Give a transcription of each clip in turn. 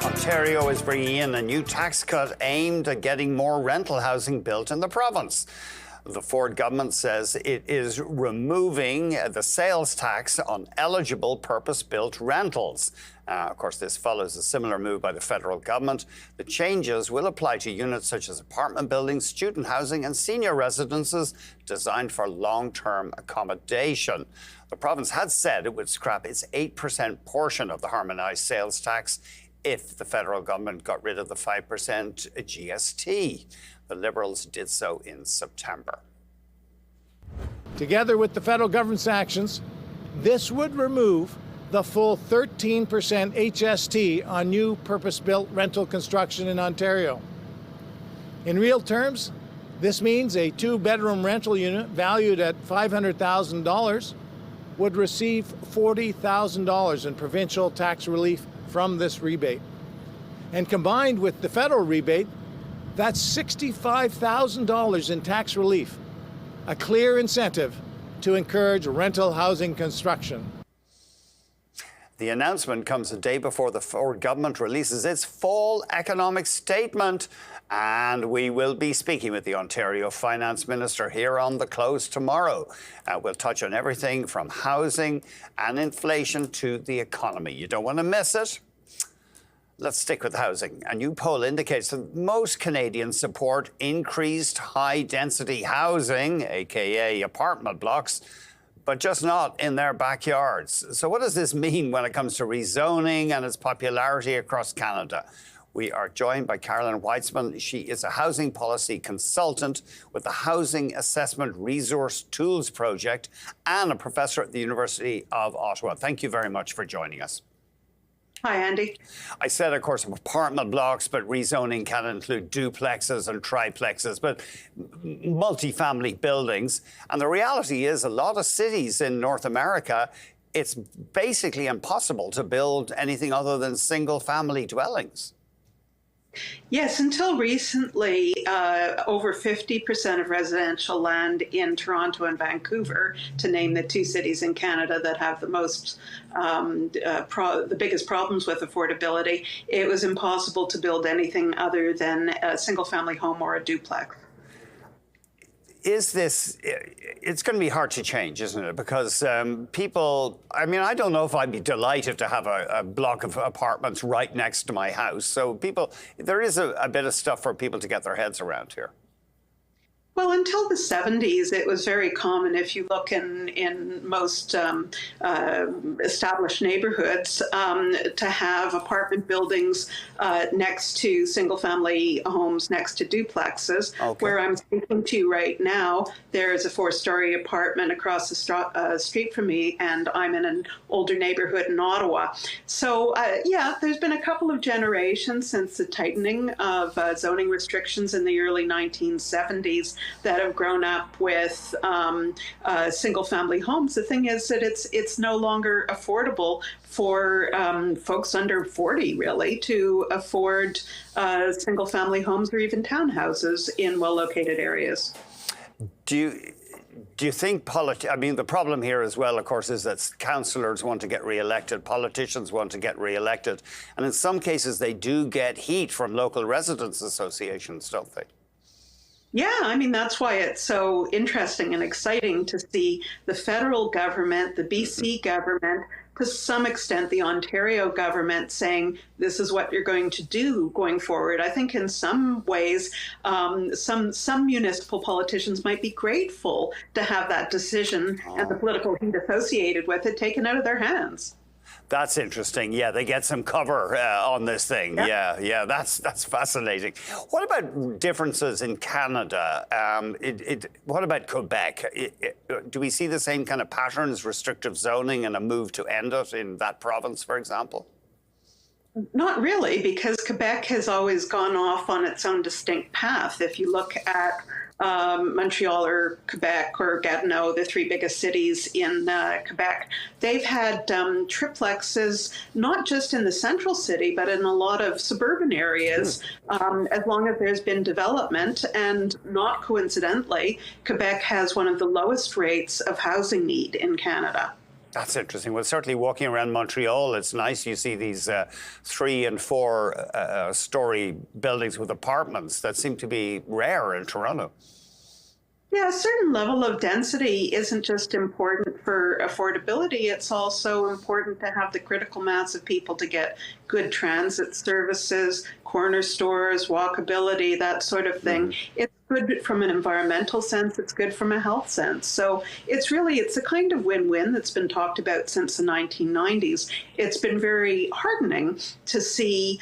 Ontario is bringing in a new tax cut aimed at getting more rental housing built in the province. The Ford government says it is removing the sales tax on eligible purpose-built rentals. Of course, this follows a similar move by the federal government. The changes will apply to units such as apartment buildings, student housing and senior residences designed for long-term accommodation. The province had said it would scrap its 8% portion of the harmonised sales tax if the federal government got rid of the 5% GST. The Liberals did so in September. Together with the federal government's actions, this would remove the full 13% HST on new purpose-built rental construction in Ontario. In real terms, this means a two-bedroom rental unit valued at $500,000 would receive $40,000 in provincial tax relief from this rebate. And combined with the federal rebate, that's $65,000 in tax relief, a clear incentive to encourage rental housing construction. The announcement comes a day before the Ford government releases its fall economic statement, and we will be speaking with the Ontario Finance Minister here on The Close tomorrow. We'll touch on everything from housing and inflation to the economy. You don't want to miss it. Let's stick with housing. A new poll indicates that most Canadians support increased high-density housing, aka apartment blocks, but just not in their backyards. So what does this mean when it comes to rezoning and its popularity across Canada? We are joined by Carolyn Whitzman. She is a housing policy consultant with the Housing Assessment Resource Tools Project and a professor at the University of Ottawa. Thank you very much for joining us. Hi, Andy. I said, of course, apartment blocks, but rezoning can include duplexes and triplexes, but multifamily buildings. And the reality is a lot of cities in North America, it's basically impossible to build anything other than single-family dwellings. Yes, until recently, over 50% of residential land in Toronto and Vancouver, to name the two cities in Canada that have the most, the biggest problems with affordability, it was impossible to build anything other than a single-family home or a duplex. Is this, it's going to be hard to change, isn't it? Because people, I mean, I don't know if I'd be delighted to have a block of apartments right next to my house. So people, there is a bit of stuff for people to get their heads around here. Well, until the 70s, it was very common, if you look in most established neighborhoods, to have apartment buildings next to single-family homes, next to duplexes. Okay. Where I'm speaking to you right now, there is a four-story apartment across the street from me, and I'm in an older neighborhood in Ottawa. So, yeah, there's been a couple of generations since the tightening of zoning restrictions in the early 1970s that have grown up with single-family homes. The thing is that it's no longer affordable for folks under 40, really, to afford single-family homes or even townhouses in well-located areas. Do you think I mean, the problem here as well, of course, is that councillors want to get re-elected, politicians want to get re-elected, and in some cases they do get heat from local residents associations, don't they? Yeah, I mean, that's why it's so interesting and exciting to see the federal government, the BC government, to some extent the Ontario government saying this is what you're going to do going forward. I think in some ways, some municipal politicians might be grateful to have that decision and the political heat associated with it taken out of their hands. That's interesting. Yeah, they get some cover on this thing. Yeah, that's fascinating. What about differences in Canada? What about Quebec? Do we see the same kind of patterns, restrictive zoning and a move to end it in that province, for example? Not really, because Quebec has always gone off on its own distinct path. If you look at Montreal or Quebec or Gatineau, the three biggest cities in Quebec, they've had triplexes, not just in the central city, but in a lot of suburban areas, as long as there's been development. And not coincidentally, Quebec has one of the lowest rates of housing need in Canada. That's interesting. Well, certainly walking around Montreal, it's nice. You see these 3- and 4-story buildings with apartments that seem to be rare in Toronto. Yeah, a certain level of density isn't just important for affordability, it's also important to have the critical mass of people to get good transit services, corner stores, walkability, that sort of thing. It's good from an environmental sense, it's good from a health sense. So it's a kind of win-win that's been talked about since the 1990s. It's been very heartening to see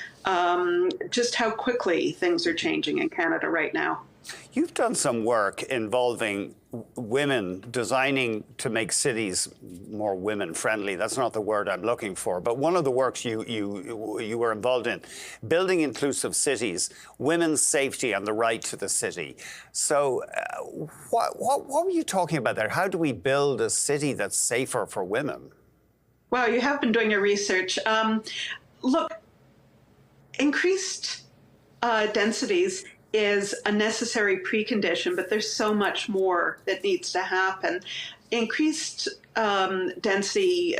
just how quickly things are changing in Canada right now. You've done some work involving women designing to make cities more women-friendly. That's not the word I'm looking for. But one of the works you were involved in, building inclusive cities, women's safety and the right to the city. So what were you talking about there? How do we build a city that's safer for women? Wow, you have been doing your research. Look, increased densities is a necessary precondition, but there's so much more that needs to happen. Increased density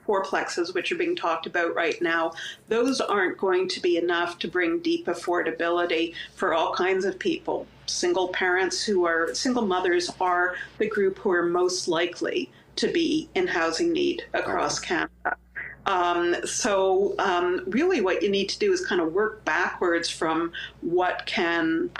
fourplexes, which are being talked about right now, those aren't going to be enough to bring deep affordability for all kinds of people. Single mothers are the group who are most likely to be in housing need across Canada. Really what you need to do is kind of work backwards from what can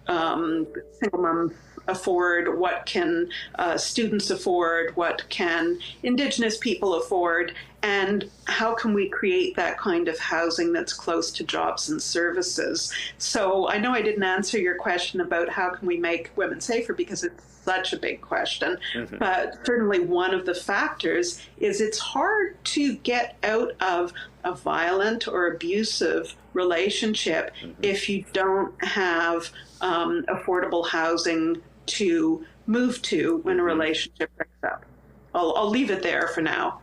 single moms afford, what can students afford, what can Indigenous people afford, and how can we create that kind of housing that's close to jobs and services. So I know I didn't answer your question about how can we make women safer, because it's such a big question. But certainly one of the factors is it's hard to get out of a violent or abusive relationship if you don't have affordable housing to move to when a relationship breaks up. I'll leave it there for now.